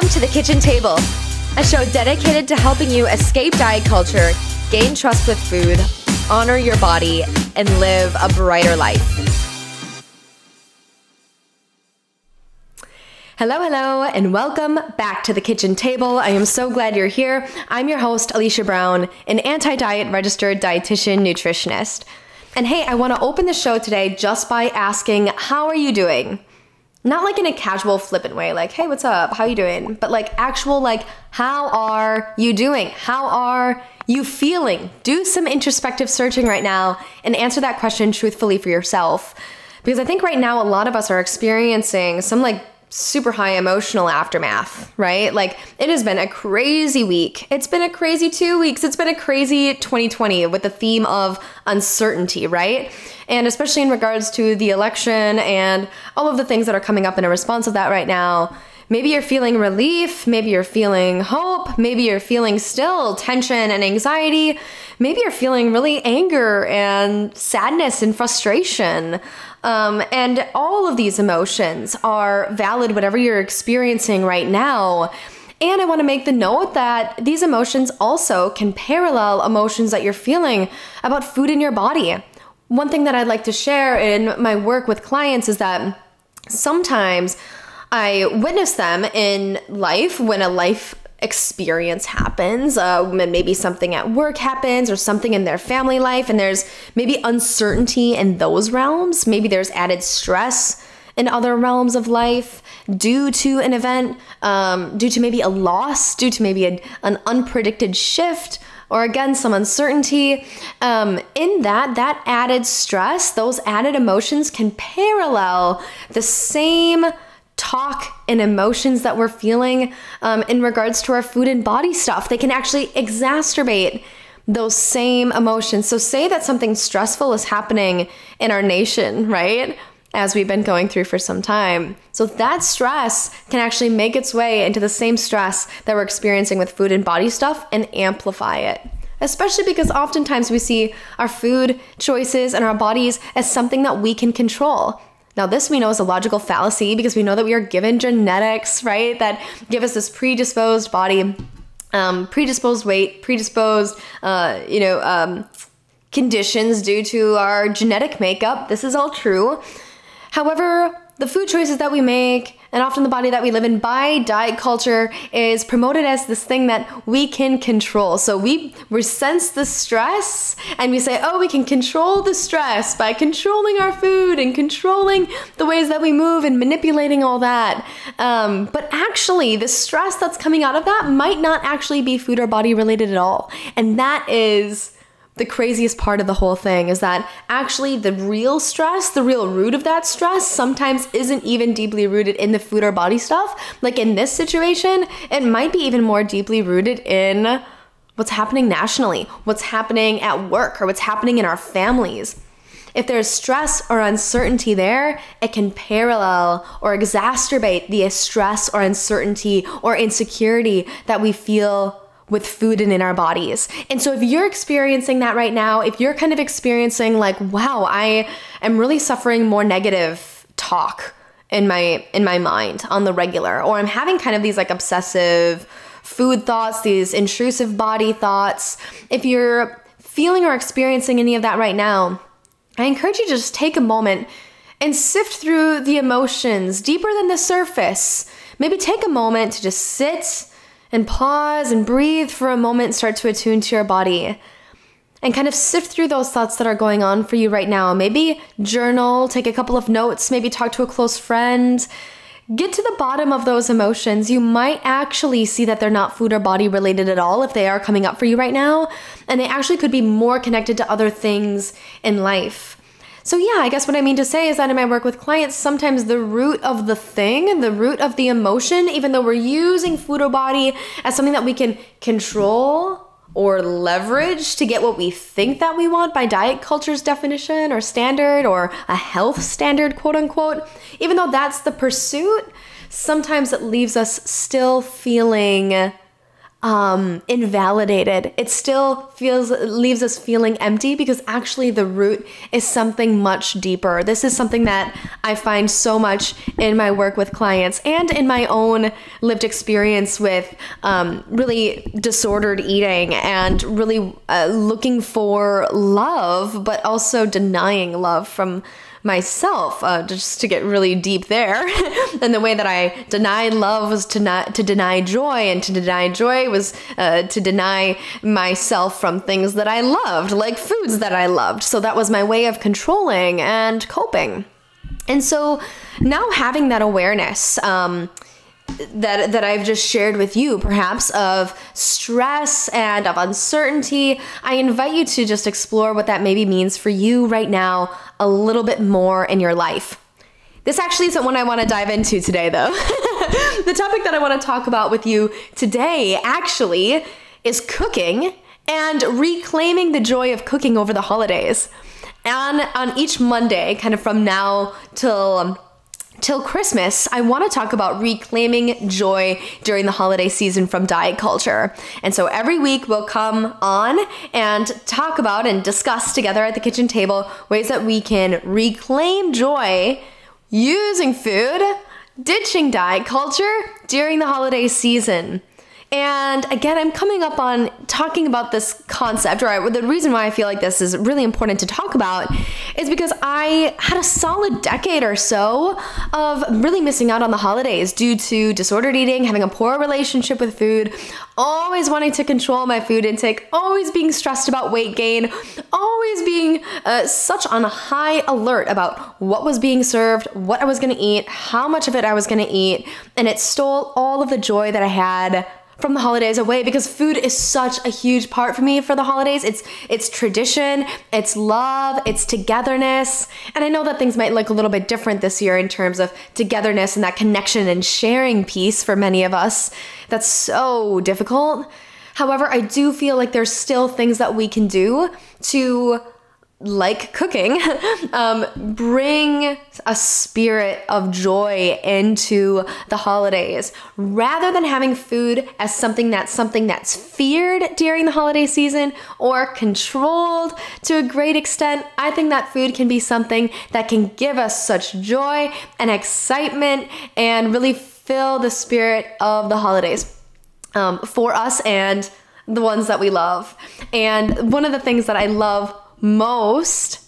Welcome to the Kitchen Table, a show dedicated to helping you escape diet culture, gain trust with food, honor your body, and live a brighter life. Hello, and welcome back to the Kitchen Table. I am so glad you're here. I'm your host, Alicia Brown, an anti-diet registered dietitian nutritionist. And hey, I want to open the show today just by asking, how are you doing? Not like in a casual, flippant way, like, hey, what's up? How you doing? But like actual, like, how are you doing? How are you feeling? Do some introspective searching right now and answer that question truthfully for yourself. Because I think right now a lot of us are experiencing some like super high emotional aftermath, right? Like it has been a crazy week. It's been a crazy 2 weeks. It's been a crazy 2020 with the theme of uncertainty, right? And especially in regards to the election and all of the things that are coming up in a response of that right now. Maybe you're feeling relief, maybe you're feeling hope, maybe you're feeling still tension and anxiety, maybe you're feeling really anger and sadness and frustration. And all of these emotions are valid, whatever you're experiencing right now. And I want to make the note that these emotions also can parallel emotions that you're feeling about food in your body. One thing that I'd like to share in my work with clients is that sometimes I witness them in life when a life experience happens, when maybe something at work happens or something in their family life, and there's maybe uncertainty in those realms. Maybe there's added stress in other realms of life due to an event, due to maybe a loss, due to maybe an unpredicted shift, or again, some uncertainty. In that added stress, those added emotions can parallel the same talk and emotions that we're feeling in regards to our food and body stuff. They can actually exacerbate those same emotions. So say that something stressful is happening in our nation, right? As we've been going through for some time. So that stress can actually make its way into the same stress that we're experiencing with food and body stuff and amplify it. Especially because oftentimes we see our food choices and our bodies as something that we can control. Now, this we know is a logical fallacy because we know that we are given genetics, right, that give us this predisposed body, predisposed weight, predisposed, conditions due to our genetic makeup. This is all true. However, the food choices that we make and often the body that we live in by diet culture is promoted as this thing that we can control. So we sense the stress and we say, oh, we can control the stress by controlling our food and controlling the ways that we move and manipulating all that. But actually, the stress that's coming out of that might not actually be food or body related at all. And that is the craziest part of the whole thing, is that actually the real stress, the real root of that stress sometimes isn't even deeply rooted in the food or body stuff. Like in this situation, it might be even more deeply rooted in what's happening nationally, what's happening at work, or what's happening in our families. If there's stress or uncertainty there, it can parallel or exacerbate the stress or uncertainty or insecurity that we feel with food and in our bodies. And so if you're experiencing that right now, if you're kind of experiencing like, wow, I am really suffering more negative talk in my mind on the regular, or I'm having kind of these like obsessive food thoughts, these intrusive body thoughts, if you're feeling or experiencing any of that right now, I encourage you to just take a moment and sift through the emotions deeper than the surface. Maybe take a moment to just sit and pause and breathe for a moment, start to attune to your body and kind of sift through those thoughts that are going on for you right now. Maybe journal, take a couple of notes, maybe talk to a close friend. Get to the bottom of those emotions. You might actually see that they're not food or body related at all if they are coming up for you right now, and they actually could be more connected to other things in life. So yeah, I guess what I mean to say is that in my work with clients, sometimes the root of the thing, the root of the emotion, even though we're using food or body as something that we can control or leverage to get what we think that we want by diet culture's definition or standard or a health standard, quote unquote, even though that's the pursuit, sometimes it leaves us still feeling invalidated. It still leaves us feeling empty because actually the root is something much deeper. This is something that I find so much in my work with clients and in my own lived experience with really disordered eating and really looking for love, but also denying love from myself, just to get really deep there. And the way that I denied love was to deny joy, and to deny joy was to deny myself from things that I loved, like foods that I loved. So that was my way of controlling and coping. And so now having that awareness, that I've just shared with you, perhaps of stress and of uncertainty, I invite you to just explore what that maybe means for you right now a little bit more in your life. This actually isn't one I want to dive into today, though. The topic that I want to talk about with you today actually is cooking and reclaiming the joy of cooking over the holidays. And on each Monday, kind of from now till Christmas, I want to talk about reclaiming joy during the holiday season from diet culture. And so every week we'll come on and talk about and discuss together at the kitchen table ways that we can reclaim joy using food, ditching diet culture during the holiday season. And again, I'm coming up on talking about this concept, or the reason why I feel like this is really important to talk about is because I had a solid decade or so of really missing out on the holidays due to disordered eating, having a poor relationship with food, always wanting to control my food intake, always being stressed about weight gain, always being such on a high alert about what was being served, what I was going to eat, how much of it I was going to eat, and it stole all of the joy that I had from the holidays away, because food is such a huge part for me for the holidays. It's tradition, it's love, it's togetherness. And I know that things might look a little bit different this year in terms of togetherness and that connection and sharing piece for many of us. That's so difficult. However, I do feel like there's still things that we can do to, like cooking, bring a spirit of joy into the holidays, rather than having food as something that's feared during the holiday season or controlled to a great extent. I think that food can be something that can give us such joy and excitement and really fill the spirit of the holidays for us and the ones that we love. And one of the things that I love most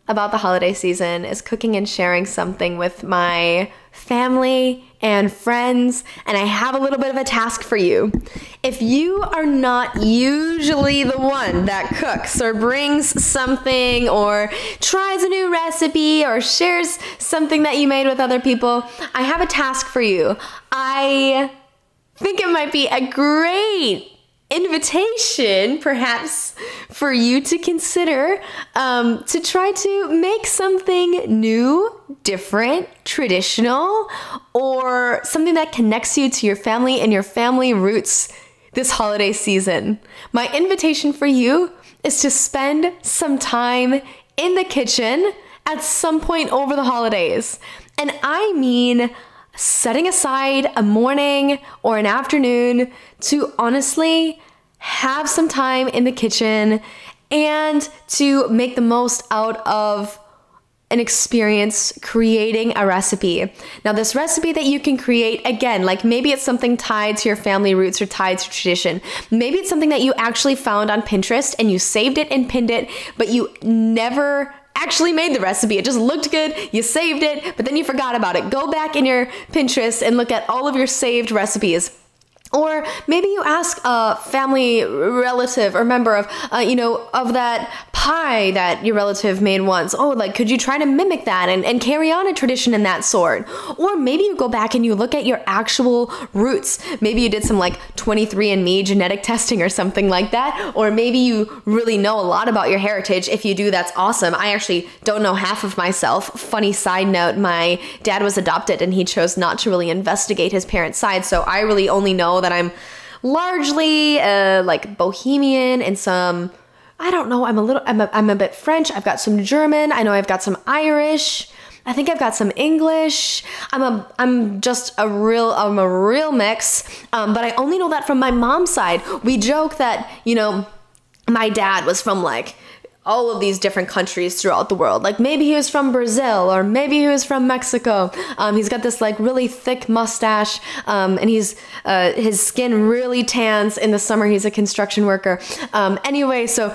about the holiday season is cooking and sharing something with my family and friends. And I have a little bit of a task for you. If you are not usually the one that cooks or brings something or tries a new recipe or shares something that you made with other people, I have a task for you. I think it might be a great invitation, perhaps, for you to consider to try to make something new, different, traditional, or something that connects you to your family and your family roots this holiday season. My invitation for you is to spend some time in the kitchen at some point over the holidays. And I mean setting aside a morning or an afternoon to honestly have some time in the kitchen and to make the most out of an experience creating a recipe. Now, this recipe that you can create, again, like maybe it's something tied to your family roots or tied to tradition. Maybe it's something that you actually found on Pinterest and you saved it and pinned it, but you never actually made the recipe. It just looked good, you saved it, but then you forgot about it. Go back in your Pinterest and look at all of your saved recipes. Or maybe you ask a family relative or member of, of that pie that your relative made once. Oh, like, could you try to mimic that and carry on a tradition in that sort? Or maybe you go back and you look at your actual roots. Maybe you did some like 23andMe genetic testing or something like that. Or maybe you really know a lot about your heritage. If you do, that's awesome. I actually don't know half of myself. Funny side note, my dad was adopted and he chose not to really investigate his parents' side. So I really only know that I'm largely like Bohemian and some, I don't know, I'm a bit French. I've got some German. I know I've got some Irish. I think I've got some English. I'm a real mix. But I only know that from my mom's side. We joke that, my dad was from like all of these different countries throughout the world. Like maybe he was from Brazil or maybe he was from Mexico. He's got this like really thick mustache, and his skin really tans in the summer. He's a construction worker. Anyway, so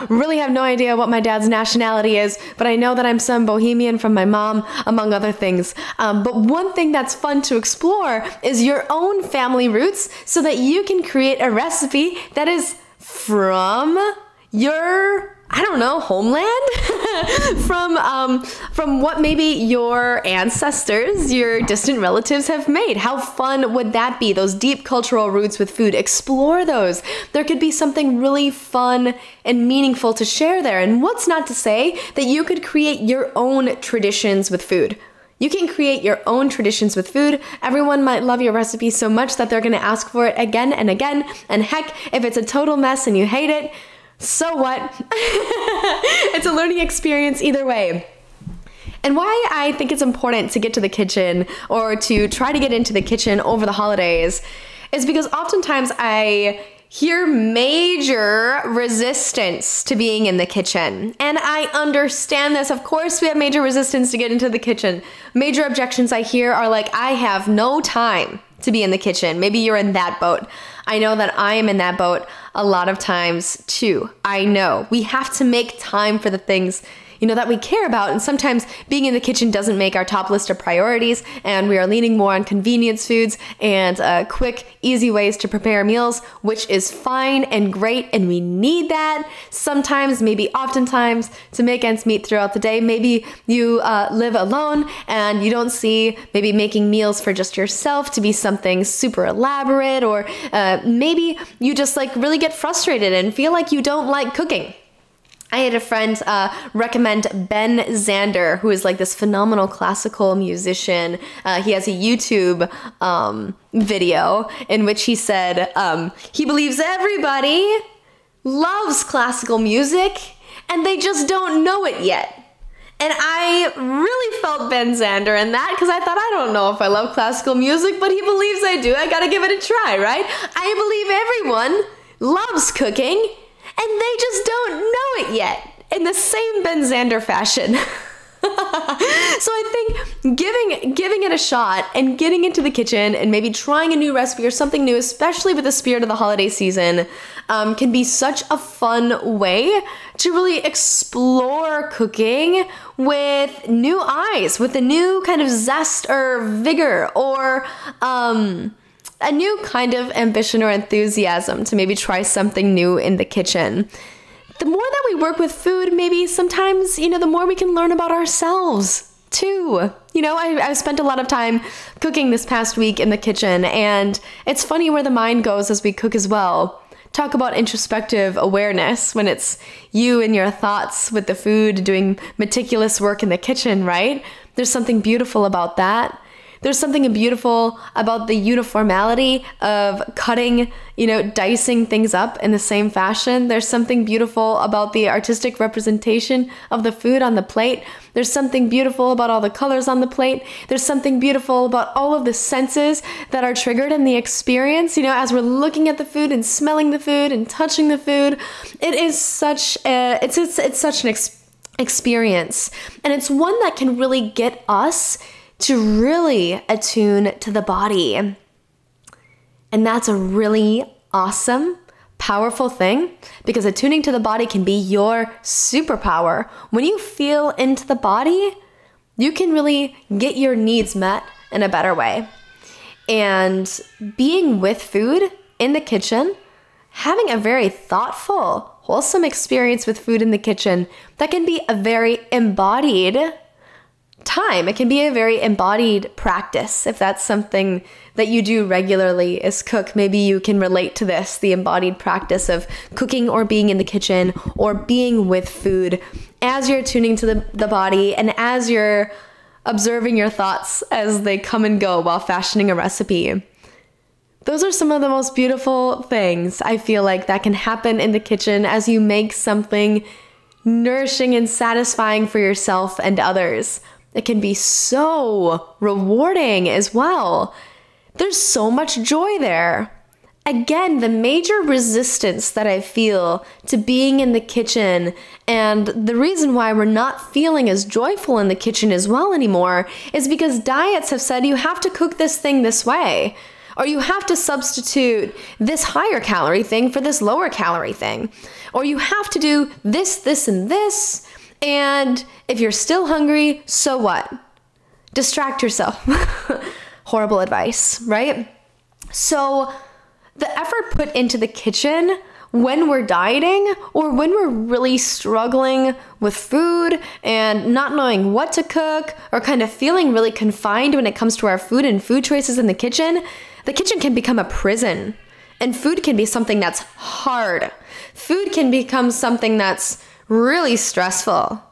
really have no idea what my dad's nationality is, but I know that I'm some Bohemian from my mom, among other things. But one thing that's fun to explore is your own family roots so that you can create a recipe that is from your, I don't know, homeland? from what maybe your ancestors, your distant relatives have made. How fun would that be? Those deep cultural roots with food. Explore those. There could be something really fun and meaningful to share there. And what's not to say that you could create your own traditions with food? You can create your own traditions with food. Everyone might love your recipe so much that they're going to ask for it again and again. And heck, if it's a total mess and you hate it, so what? It's a learning experience either way. And why I think it's important to get to the kitchen or to try to get into the kitchen over the holidays is because oftentimes I hear major resistance to being in the kitchen. And I understand this. Of course, we have major resistance to get into the kitchen. Major objections I hear are like, I have no time to be in the kitchen. Maybe you're in that boat. I know that I am in that boat a lot of times too. I know we have to make time for the things that we care about. And sometimes being in the kitchen doesn't make our top list of priorities, and we are leaning more on convenience foods and quick, easy ways to prepare meals, which is fine and great, and we need that sometimes, maybe oftentimes, to make ends meet throughout the day. Maybe you live alone and you don't see maybe making meals for just yourself to be something super elaborate, or maybe you just like really get frustrated and feel like you don't like cooking. I had a friend recommend Ben Zander, who is like this phenomenal classical musician. He has a YouTube video in which he said he believes everybody loves classical music and they just don't know it yet. And I really felt Ben Zander in that because I thought, I don't know if I love classical music, but he believes I do. I gotta give it a try, right? I believe everyone loves cooking and they just don't know it yet, in the same Ben Zander fashion. So I think giving it a shot and getting into the kitchen and maybe trying a new recipe or something new, especially with the spirit of the holiday season, can be such a fun way to really explore cooking with new eyes, with a new kind of zest or vigor, or a new kind of ambition or enthusiasm to maybe try something new in the kitchen. The more that we work with food, maybe sometimes, the more we can learn about ourselves too. I've spent a lot of time cooking this past week in the kitchen, and it's funny where the mind goes as we cook as well. Talk about introspective awareness when it's you and your thoughts with the food doing meticulous work in the kitchen, right? There's something beautiful about that. There's something beautiful about the uniformity of cutting, dicing things up in the same fashion. There's something beautiful about the artistic representation of the food on the plate. There's something beautiful about all the colors on the plate. There's something beautiful about all of the senses that are triggered in the experience, as we're looking at the food and smelling the food and touching the food. It is such it's such an experience, and it's one that can really get us to really attune to the body. And that's a really awesome, powerful thing, because attuning to the body can be your superpower. When you feel into the body, you can really get your needs met in a better way. And being with food in the kitchen, having a very thoughtful, wholesome experience with food in the kitchen, that can be a very embodied time. It can be a very embodied practice. If that's something that you do regularly as cook, maybe you can relate to this, the embodied practice of cooking or being in the kitchen or being with food as you're tuning to the body and as you're observing your thoughts as they come and go while fashioning a recipe. Those are some of the most beautiful things I feel like that can happen in the kitchen as you make something nourishing and satisfying for yourself and others. It can be so rewarding as well. There's so much joy there. Again, the major resistance that I feel to being in the kitchen, and the reason why we're not feeling as joyful in the kitchen as well anymore, is because diets have said you have to cook this thing this way, or you have to substitute this higher calorie thing for this lower calorie thing, or you have to do this, this, and this, and if you're still hungry, so what? Distract yourself. Horrible advice, right? So the effort put into the kitchen when we're dieting or when we're really struggling with food and not knowing what to cook or kind of feeling really confined when it comes to our food and food choices in the kitchen can become a prison. And food can be something that's hard. Food can become something that's really stressful.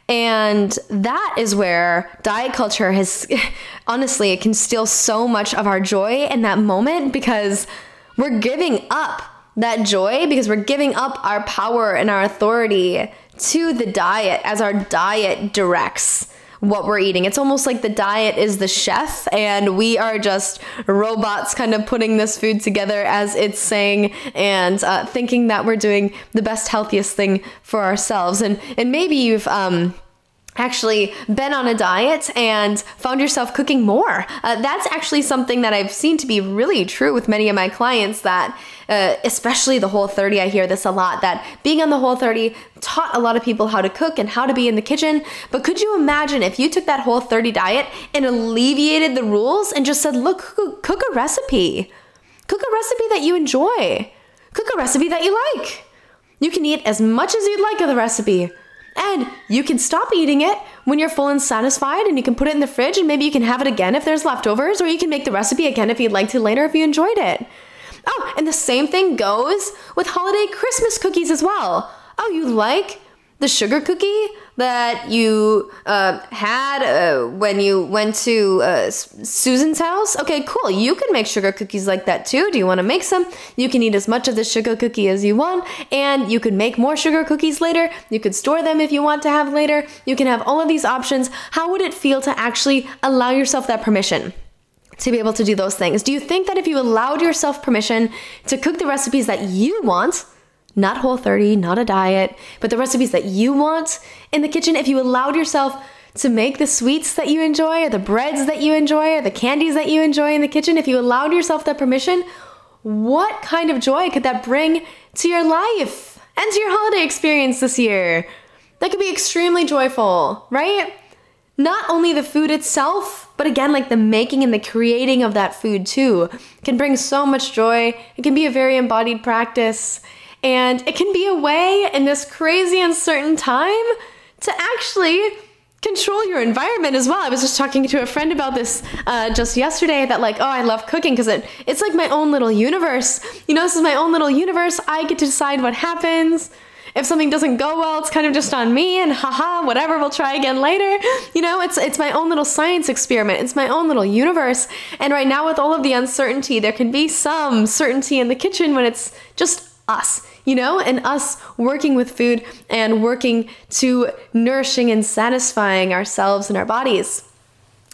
And that is where diet culture has, honestly, it can steal so much of our joy in that moment because we're giving up that joy because we're giving up our power and our authority to the diet as our diet directs what we're eating. It's almost like the diet is the chef and we are just robots kind of putting this food together as it's saying and thinking that we're doing the best, healthiest thing for ourselves. And maybe you've actually been on a diet and found yourself cooking more. That's actually something that I've seen to be really true with many of my clients that especially the Whole30, I hear this a lot, that being on the Whole30 taught a lot of people how to cook and how to be in the kitchen. But could you imagine if you took that Whole30 diet and alleviated the rules and just said, look, cook a recipe. Cook a recipe that you enjoy. Cook a recipe that you like. You can eat as much as you'd like of the recipe. And you can stop eating it when you're full and satisfied and you can put it in the fridge and maybe you can have it again if there's leftovers, or you can make the recipe again if you'd like to later if you enjoyed it. Oh, and the same thing goes with holiday Christmas cookies as well. Oh, you like the sugar cookie that you had when you went to Susan's house? Okay, cool. You can make sugar cookies like that too. Do you want to make some? You can eat as much of the sugar cookie as you want, and you can make more sugar cookies later. You could store them if you want to have later. You can have all of these options. How would it feel to actually allow yourself that permission to be able to do those things? Do you think that if you allowed yourself permission to cook the recipes that you want, not Whole30, not a diet, but the recipes that you want in the kitchen, if you allowed yourself to make the sweets that you enjoy or the breads that you enjoy or the candies that you enjoy in the kitchen, if you allowed yourself that permission, what kind of joy could that bring to your life and to your holiday experience this year? That could be extremely joyful, right? Not only the food itself, but again, like the making and the creating of that food too can bring so much joy. It can be a very embodied practice. And it can be a way in this crazy uncertain time to actually control your environment as well. I was just talking to a friend about this just yesterday that like, oh, I love cooking because it's like my own little universe. You know, this is my own little universe. I get to decide what happens. If something doesn't go well, it's kind of just on me and haha, whatever, we'll try again later. You know, it's my own little science experiment. It's my own little universe. And right now with all of the uncertainty, there can be some certainty in the kitchen when it's just us, you know, and us working with food and working to nourishing and satisfying ourselves and our bodies.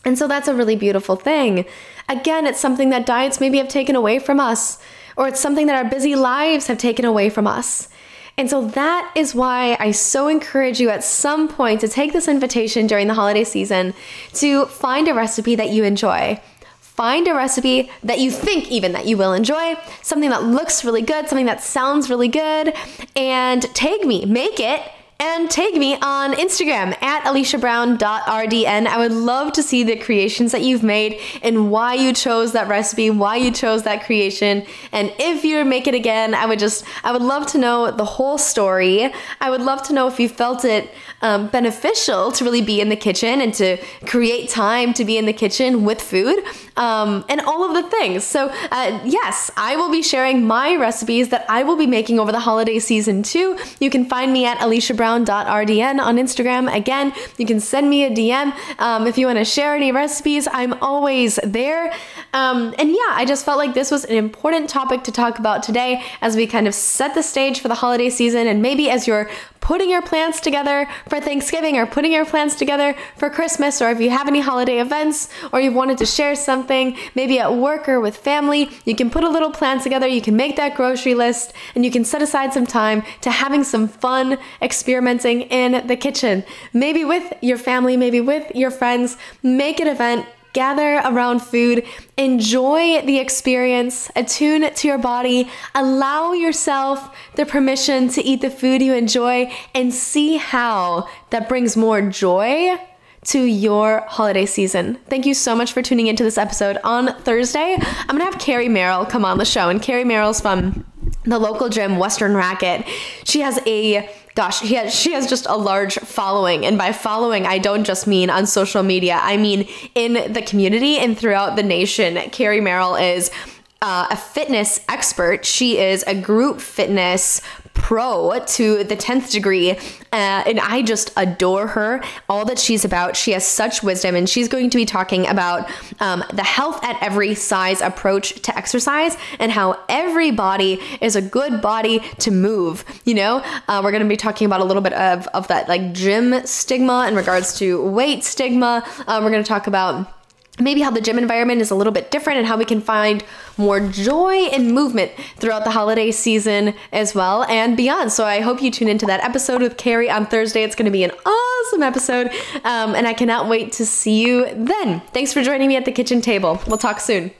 And so that's a really beautiful thing. Again, it's something that diets maybe have taken away from us, or it's something that our busy lives have taken away from us. And so that is why I so encourage you at some point to take this invitation during the holiday season to find a recipe that you enjoy. Find a recipe that you think even that you will enjoy, something that looks really good, something that sounds really good, and tag me, make it, and tag me on Instagram at aliciabrown.rdn. I would love to see the creations that you've made and why you chose that recipe, why you chose that creation. And if you make it again, I would love to know the whole story. I would love to know if you felt it beneficial to really be in the kitchen and to create time to be in the kitchen with food and all of the things. So yes, I will be sharing my recipes that I will be making over the holiday season too. You can find me at aliciabrown.rdn on Instagram. Again, you can send me a DM if you want to share any recipes. I'm always there. And yeah, I just felt like this was an important topic to talk about today as we kind of set the stage for the holiday season, and maybe as you're putting your plans together for Thanksgiving or putting your plans together for Christmas, or if you have any holiday events or you wanted to share something, maybe at work or with family, you can put a little plan together, you can make that grocery list, and you can set aside some time to having some fun experimenting in the kitchen. Maybe with your family, maybe with your friends, make an event. Gather around food, enjoy the experience, attune to your body, allow yourself the permission to eat the food you enjoy, and see how that brings more joy to your holiday season. Thank you so much for tuning into this episode. On Thursday, I'm gonna have Carrie Merrill come on the show, and Carrie Merrill's from the local gym, Western Racket. She has she has just a large following. And by following, I don't just mean on social media. I mean in the community and throughout the nation. Carrie Merrill is a fitness expert. She is a group fitness pro to the 10th degree. And I just adore her, all that she's about. She has such wisdom, and she's going to be talking about the health at every size approach to exercise and how every body is a good body to move. You know, we're going to be talking about a little bit of that like gym stigma in regards to weight stigma. We're going to talk about maybe how the gym environment is a little bit different and how we can find more joy and movement throughout the holiday season as well and beyond. So I hope you tune into that episode with Carrie on Thursday. It's going to be an awesome episode, and I cannot wait to see you then. Thanks for joining me at the kitchen table. We'll talk soon.